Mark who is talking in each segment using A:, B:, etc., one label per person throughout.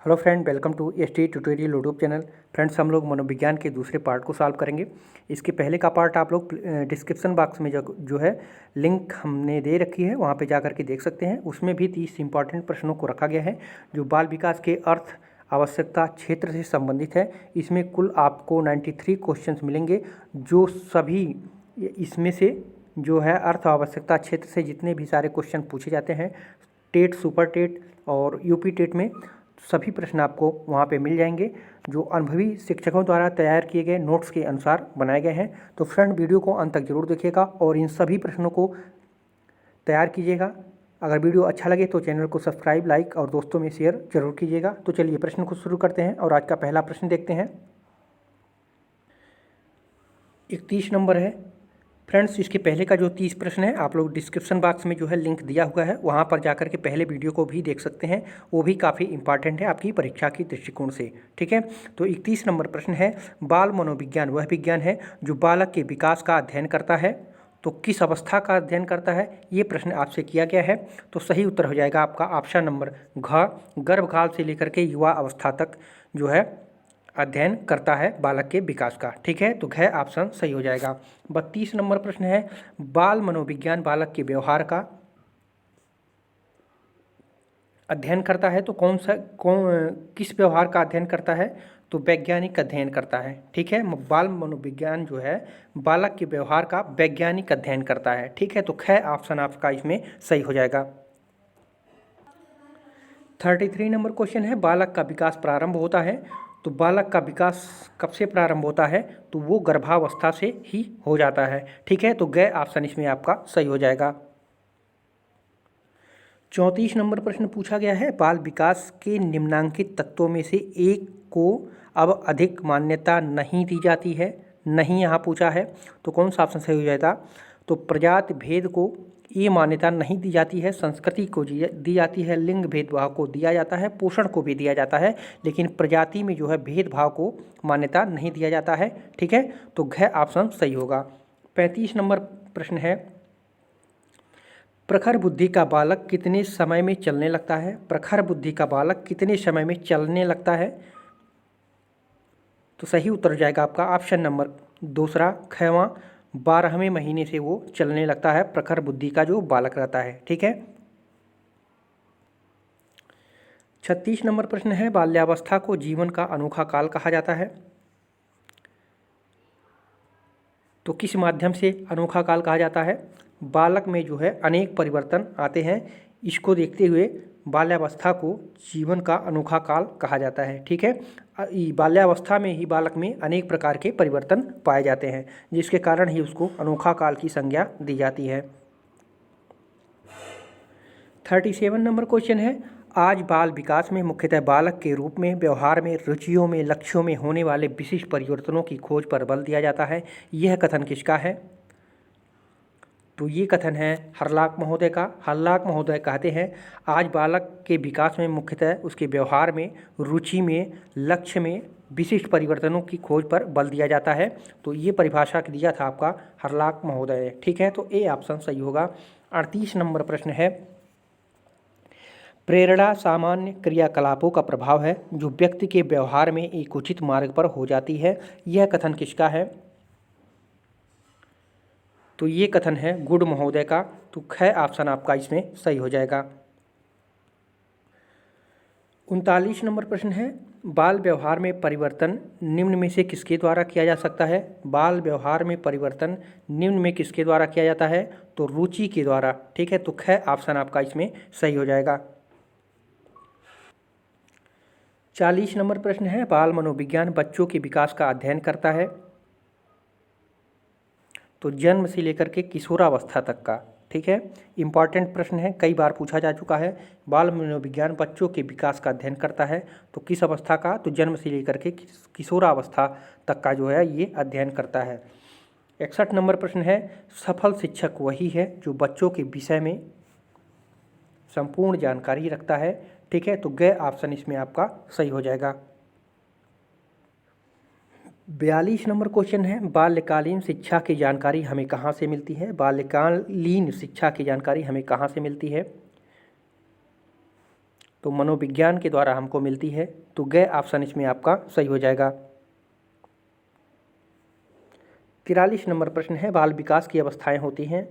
A: Hello friend, welcome to ST tutorial YouTube channel. Friends, हम लोग मनोविज्ञान के दूसरे पार्ट को सॉल्व करेंगे। इसके पहले का पार्ट आप लोग डिस्क्रिप्शन बॉक्स में जो है लिंक हमने दे रखी है, वहाँ पे जा कर के देख सकते हैं। उसमें भी 30 इंपॉर्टेंट प्रश्नों को रखा गया है जो बाल विकास के अर्थ आवश्यकता क्षेत्र से संबंधित है। इसमें कुल आपको 93 क्वेश्चंस मिलेंगे, जो सभी इसमें से जो है अर्थ आवश्यकता क्षेत्र से जितने भी सारे क्वेश्चन पूछे जाते हैं टेट, सुपर टेट और यूपी टेट में, सभी प्रश्न आपको वहाँ पे मिल जाएंगे, जो अनुभवी शिक्षकों द्वारा तैयार किए गए नोट्स के अनुसार बनाए गए हैं। तो फ्रेंड, वीडियो को अंत तक जरूर देखिएगा और इन सभी प्रश्नों को तैयार कीजिएगा। अगर वीडियो अच्छा लगे तो चैनल को सब्सक्राइब, लाइक और दोस्तों में शेयर जरूर कीजिएगा। तो चलिए प्रश्न को शुरू करते हैं और आज का पहला प्रश्न देखते हैं। 31 नंबर है। फ्रेंड्स, इसके पहले का जो 30 प्रश्न है आप लोग डिस्क्रिप्शन बॉक्स में जो है लिंक दिया हुआ है, वहाँ पर जाकर के पहले वीडियो को भी देख सकते हैं। वो भी काफ़ी इंपॉर्टेंट है आपकी परीक्षा की दृष्टिकोण से। ठीक है, तो 31 नंबर प्रश्न है, बाल मनोविज्ञान वह विज्ञान है जो बालक के विकास का अध्ययन करता है। तो किस अवस्था का अध्ययन करता है, ये प्रश्न आपसे किया गया है। तो सही उत्तर हो जाएगा आपका ऑप्शन नंबर घ, गर्भकाल से लेकर के युवा अवस्था तक जो है अध्ययन करता है बालक के विकास का। ठीक है, तो घ ऑप्शन सही हो जाएगा। 32 नंबर प्रश्न है, बाल मनोविज्ञान बालक के व्यवहार का अध्ययन करता है। तो किस व्यवहार का अध्ययन करता है, तो वैज्ञानिक अध्ययन करता है। ठीक है, बाल मनोविज्ञान जो है बालक के व्यवहार का वैज्ञानिक अध्ययन करता है। ठीक है, तो ख ऑप्शन आपका इसमें सही हो जाएगा। 33 नंबर क्वेश्चन है, बालक का विकास प्रारंभ होता है। तो बालक का विकास कब से प्रारंभ होता है, तो वो गर्भावस्था से ही हो जाता है। ठीक है, तो ग ऑप्शन इसमें आपका सही हो जाएगा। 34 नंबर प्रश्न पूछा गया है, बाल विकास के निम्नांकित तत्वों में से एक को अब अधिक मान्यता नहीं दी जाती है। नहीं यहाँ पूछा है, तो कौन सा ऑप्शन सही हो जाएगा, तो प्रजाति भेद को ये मान्यता नहीं दी जाती है, संस्कृति को दी जाती है, लिंग भेदभाव को दिया जाता है, पोषण को भी दिया जाता है, लेकिन प्रजाति में जो है भेदभाव को मान्यता नहीं दिया जाता है। ठीक है, तो घ ऑप्शन सही होगा। 35 नंबर प्रश्न है, प्रखर बुद्धि का बालक कितने समय में चलने लगता है। प्रखर बुद्धि का बालक कितने समय में चलने लगता है, तो सही उत्तर हो जाएगा आपका ऑप्शन नंबर दूसरा खवां, 12वें महीने से वो चलने लगता है, प्रखर बुद्धि का जो बालक रहता है। ठीक है, 36 नंबर प्रश्न है, बाल्यावस्था को जीवन का अनोखा काल कहा जाता है। तो किस माध्यम से अनोखा काल कहा जाता है, बालक में जो है अनेक परिवर्तन आते हैं, इसको देखते हुए बाल्यावस्था को जीवन का अनोखा काल कहा जाता है। ठीक है, बाल्यावस्था में ही बालक में अनेक प्रकार के परिवर्तन पाए जाते हैं, जिसके कारण ही उसको अनोखा काल की संज्ञा दी जाती है। 37 नंबर क्वेश्चन है, आज बाल विकास में मुख्यतः बालक के रूप में व्यवहार में, रुचियों में, लक्ष्यों में होने वाले विशिष्ट परिवर्तनों की खोज पर बल दिया जाता है। यह कथन किसका है, तो ये कथन है हरलाक महोदय का। हरलाक महोदय कहते हैं, आज बालक के विकास में मुख्यतः उसके व्यवहार में, रुचि में, लक्ष्य में विशिष्ट परिवर्तनों की खोज पर बल दिया जाता है। तो ये परिभाषा दिया था आपका हरलाक महोदय ने। ठीक है, तो ए ऑप्शन सही होगा। 38 नंबर प्रश्न है, प्रेरणा सामान्य क्रियाकलापों का प्रभाव है जो व्यक्ति के व्यवहार में एक उचित मार्ग पर हो जाती है। यह कथन किसका है, तो ये कथन है गुड महोदय का। तो ख ऑप्शन आपका इसमें सही हो जाएगा। 39 नंबर प्रश्न है, बाल व्यवहार में परिवर्तन निम्न में से किसके द्वारा किया जा सकता है। बाल व्यवहार में परिवर्तन निम्न में किसके द्वारा किया जाता है, तो रुचि के द्वारा। ठीक है, तो ख ऑप्शन आपका इसमें सही हो जाएगा। 40 नंबर प्रश्न है, बाल मनोविज्ञान बच्चों के विकास का अध्ययन करता है। तो जन्म से लेकर के किशोरावस्था तक का। ठीक है, इंपॉर्टेंट प्रश्न है, कई बार पूछा जा चुका है। बाल मनोविज्ञान बच्चों के विकास का अध्ययन करता है, तो किस अवस्था का, तो जन्म से लेकर के किशोरावस्था तक का जो है ये अध्ययन करता है। 61 नंबर प्रश्न है, सफल शिक्षक वही है जो बच्चों के विषय में संपूर्ण जानकारी रखता है। ठीक है, तो ग ऑप्शन इसमें आपका सही हो जाएगा। 42 नंबर क्वेश्चन है, बाल्यकालीन शिक्षा की जानकारी हमें कहाँ से मिलती है। बाल्यकालीन शिक्षा की जानकारी हमें कहाँ से मिलती है, तो मनोविज्ञान के द्वारा हमको मिलती है, तो ग ऑप्शन इसमें आपका सही हो जाएगा। 43 नंबर प्रश्न है, बाल विकास की अवस्थाएं होती हैं।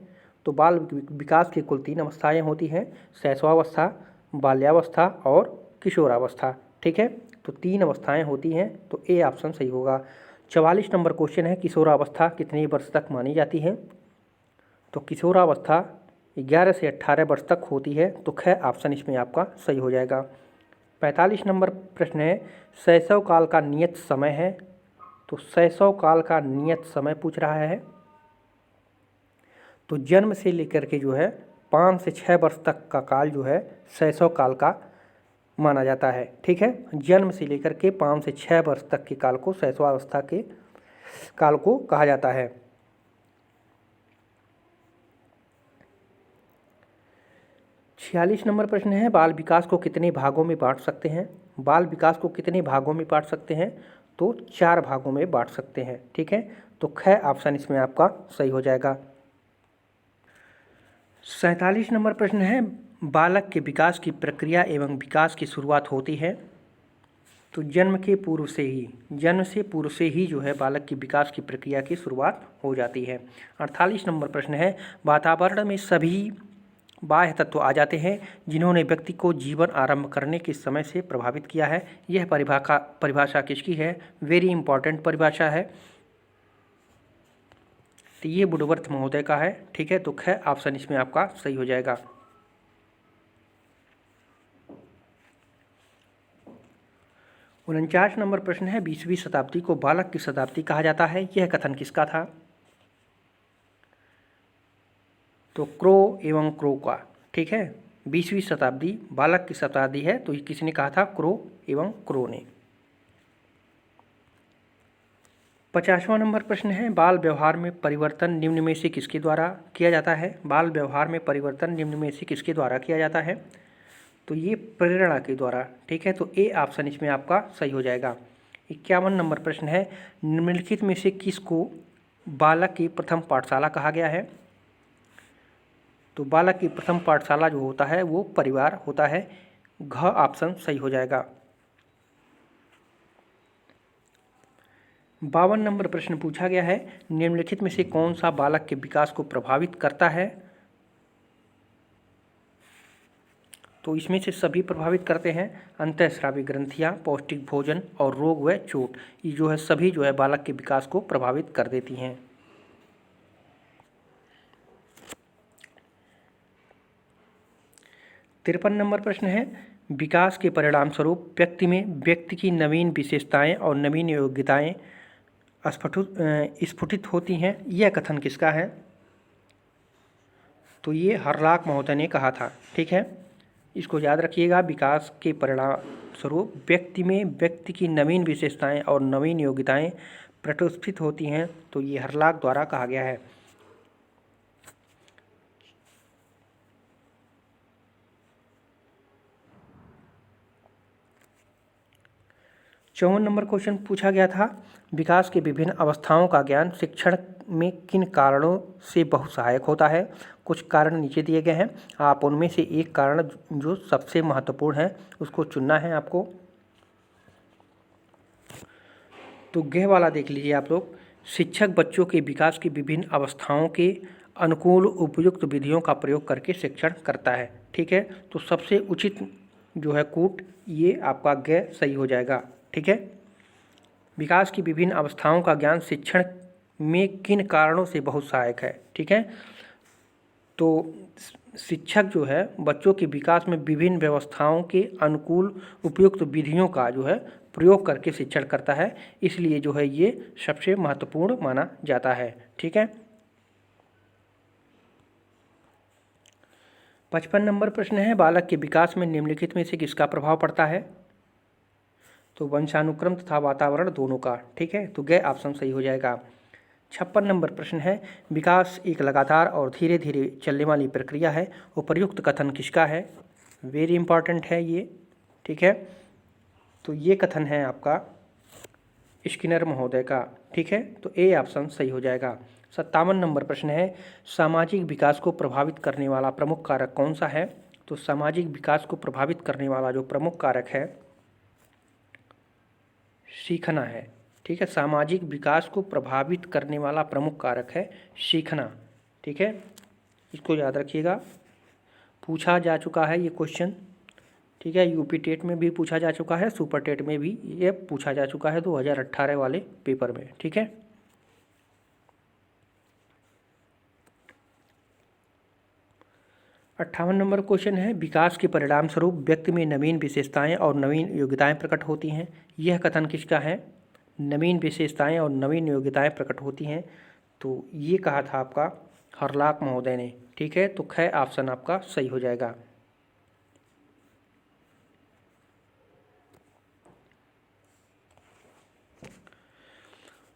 A: तो बाल विकास की कुल 3 अवस्थाएं होती हैं, शैशवावस्था, बाल्यावस्था और किशोरावस्था। ठीक है, तो 3 अवस्थाएं होती हैं, तो ए ऑप्शन सही होगा। 44 नंबर क्वेश्चन है, किशोरावस्था कितने वर्ष तक मानी जाती है। तो किशोरावस्था 11 से 18 वर्ष तक होती है, तो ख ऑप्शन इसमें आपका सही हो जाएगा। 45 नंबर प्रश्न है, शैशव काल का नियत समय है। तो शैशव काल का नियत समय पूछ रहा है। तो जन्म से लेकर के जो है 5 से 6 वर्ष तक का काल जो है शैशव काल का माना जाता है। ठीक है, जन्म से लेकर के 5 से 6 वर्ष तक के काल को शैशवावस्था के काल को कहा जाता है। 46 नंबर प्रश्न है, बाल विकास को कितने भागों में बांट सकते हैं। बाल विकास को कितने भागों में बांट सकते हैं, तो 4 भागों में बांट सकते हैं। ठीक है, तो ख ऑप्शन इसमें आपका सही हो जाएगा। 47 नंबर प्रश्न है, बालक के विकास की प्रक्रिया एवं विकास की शुरुआत होती है। तो जन्म से पूर्व से ही जो है बालक की विकास की प्रक्रिया की शुरुआत हो जाती है। 48 नंबर प्रश्न है, वातावरण में सभी बाह्य तत्व आ जाते हैं जिन्होंने व्यक्ति को जीवन आरंभ करने के समय से प्रभावित किया है। यह परिभाषा किसकी है, वेरी इंपॉर्टेंट परिभाषा है, तो ये वुडवर्थ महोदय का है। ठीक है, तो ख ऑप्शन इसमें आपका सही हो जाएगा। 49 नंबर प्रश्न है, 20वीं शताब्दी को बालक की शताब्दी कहा जाता है, यह कथन किसका था। तो क्रो एवं क्रो का। ठीक है, 20वीं शताब्दी बालक की शताब्दी है, तो ये किसने कहा था, क्रो एवं क्रो ने। 50वां नंबर प्रश्न है, बाल व्यवहार में परिवर्तन निम्न में से किसके द्वारा किया जाता है। बाल व्यवहार में परिवर्तन निम्न में से किसके द्वारा किया जाता है, तो ये प्रेरणा के द्वारा। ठीक है, तो ए ऑप्शन इसमें आपका सही हो जाएगा। 51 नंबर प्रश्न है, निम्नलिखित में से किसको बालक की प्रथम पाठशाला कहा गया है। तो बालक की प्रथम पाठशाला जो होता है वो परिवार होता है, घ ऑप्शन सही हो जाएगा। 52 नंबर प्रश्न पूछा गया है, निम्नलिखित में से कौन सा बालक के विकास को प्रभावित करता है। तो इसमें से सभी प्रभावित करते हैं, अंतःस्रावी ग्रंथियां, पौष्टिक भोजन और रोग व चोट, ये जो है सभी जो है बालक के विकास को प्रभावित कर देती हैं। 53 नंबर प्रश्न है, विकास के परिणाम स्वरूप व्यक्ति की नवीन विशेषताएं और नवीन योग्यताएं स्फुटित होती हैं, यह कथन किसका है। तो ये हरलाक महोदय ने कहा था। ठीक है, इसको याद रखिएगा, विकास के परिणाम स्वरूप व्यक्ति की नवीन विशेषताएं और नवीन योग्यताएं प्रतिष्ठित होती हैं, तो ये हरलाक द्वारा कहा गया है। 54 नंबर क्वेश्चन पूछा गया था, विकास के विभिन्न अवस्थाओं का ज्ञान शिक्षण में किन कारणों से बहुत सहायक होता है। कुछ कारण नीचे दिए गए हैं, आप उनमें से एक कारण जो सबसे महत्वपूर्ण है उसको चुनना है आपको। तो ग वाला देख लीजिए आप लोग, शिक्षक बच्चों के विकास की विभिन्न अवस्थाओं के अनुकूल उपयुक्त विधियों का प्रयोग करके शिक्षण करता है। ठीक है, तो सबसे उचित जो है कूट, ये आपका ग सही हो जाएगा। ठीक है, विकास की विभिन्न अवस्थाओं का ज्ञान शिक्षण में किन कारणों से बहुत सहायक है। ठीक है, तो शिक्षक जो है बच्चों के विकास में विभिन्न व्यवस्थाओं के अनुकूल उपयुक्त विधियों का जो है प्रयोग करके शिक्षण करता है, इसलिए जो है ये सबसे महत्वपूर्ण माना जाता है। ठीक है, 55 नंबर प्रश्न है, बालक के विकास में निम्नलिखित में से किसका प्रभाव पड़ता है। तो वंशानुक्रम तथा वातावरण दोनों का। ठीक है, तो ग ऑप्शन सही हो जाएगा। 56 नंबर प्रश्न है, विकास एक लगातार और धीरे धीरे चलने वाली प्रक्रिया है, उपर्युक्त कथन किसका है। वेरी इंपॉर्टेंट है ये। ठीक है, तो ये कथन है आपका स्किनर महोदय का। ठीक है, तो ए ऑप्शन सही हो जाएगा। 57 नंबर प्रश्न है, सामाजिक विकास को प्रभावित करने वाला प्रमुख कारक कौन सा है। तो सामाजिक विकास को प्रभावित करने वाला जो प्रमुख कारक है सीखना है। ठीक है, सामाजिक विकास को प्रभावित करने वाला प्रमुख कारक है सीखना। ठीक है, इसको याद रखिएगा, पूछा जा चुका है ये क्वेश्चन। ठीक है, यूपी टेट में भी पूछा जा चुका है, सुपर टेट में भी ये पूछा जा चुका है 2018 वाले पेपर में। ठीक है, 58 नंबर क्वेश्चन है, विकास के परिणाम स्वरूप व्यक्ति में नवीन विशेषताएं और नवीन योग्यताएं प्रकट होती हैं। यह कथन किसका है? नवीन विशेषताएं और नवीन योग्यताएं प्रकट होती हैं, तो ये कहा था आपका हरलाक महोदय ने। ठीक है, तो ख ऑप्शन आपका सही हो जाएगा।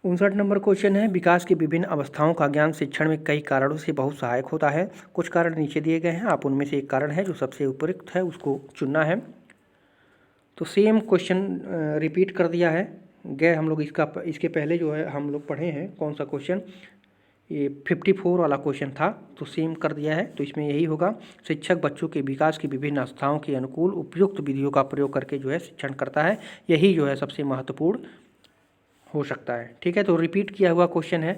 A: उनसठ नंबर क्वेश्चन है, विकास की विभिन्न अवस्थाओं का ज्ञान शिक्षण में कई कारणों से बहुत सहायक होता है। कुछ कारण नीचे दिए गए हैं, आप उनमें से एक कारण है जो सबसे उपयुक्त है उसको चुनना है। तो सेम क्वेश्चन रिपीट कर दिया है गए हम लोग, इसके पहले जो है हम लोग पढ़े हैं कौन सा क्वेश्चन, ये 54 वाला क्वेश्चन था, तो सेम कर दिया है। तो इसमें यही होगा, शिक्षक बच्चों के विकास की विभिन्न अवस्थाओं के अनुकूल उपयुक्त विधियों का प्रयोग करके जो है शिक्षण करता है। यही जो है सबसे महत्वपूर्ण हो सकता है। ठीक है, तो रिपीट किया हुआ क्वेश्चन है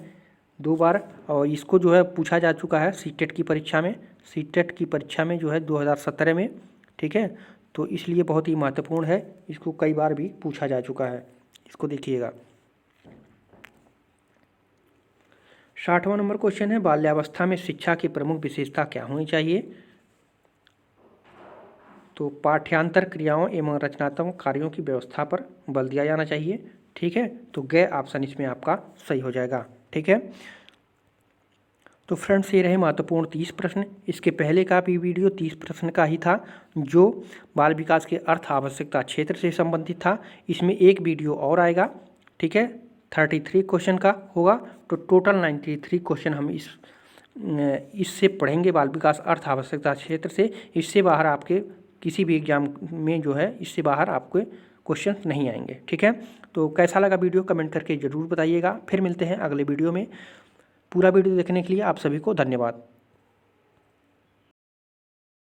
A: 2 बार, और इसको जो है पूछा जा चुका है सीटेट की परीक्षा में, सीटेट की परीक्षा में जो है 2017 में। ठीक है, तो इसलिए बहुत ही महत्वपूर्ण है, इसको कई बार भी पूछा जा चुका है, इसको देखिएगा। 60वां नंबर क्वेश्चन है, बाल्यावस्था में शिक्षा की प्रमुख विशेषता क्या होनी चाहिए? तो पाठ्यांतर क्रियाओं एवं रचनात्मक कार्यों की व्यवस्था पर बल दिया जाना चाहिए। ठीक है, तो ग ऑप्शन इसमें आपका सही हो जाएगा। ठीक है, तो फ्रेंड्स ये रहे महत्वपूर्ण 30 प्रश्न। इसके पहले का भी वीडियो 30 प्रश्न का ही था जो बाल विकास के अर्थ आवश्यकता क्षेत्र से संबंधित था। इसमें एक वीडियो और आएगा। ठीक है, 33 क्वेश्चन का होगा, तो टोटल 93 क्वेश्चन हम इससे पढ़ेंगे, बाल विकास अर्थ आवश्यकता क्षेत्र से। इससे बाहर आपके किसी भी एग्जाम में जो है इससे बाहर आपके क्वेश्चन नहीं आएंगे। ठीक है, तो कैसा लगा वीडियो कमेंट करके ज़रूर बताइएगा। फिर मिलते हैं अगले वीडियो में। पूरा वीडियो देखने के लिए आप सभी को धन्यवाद।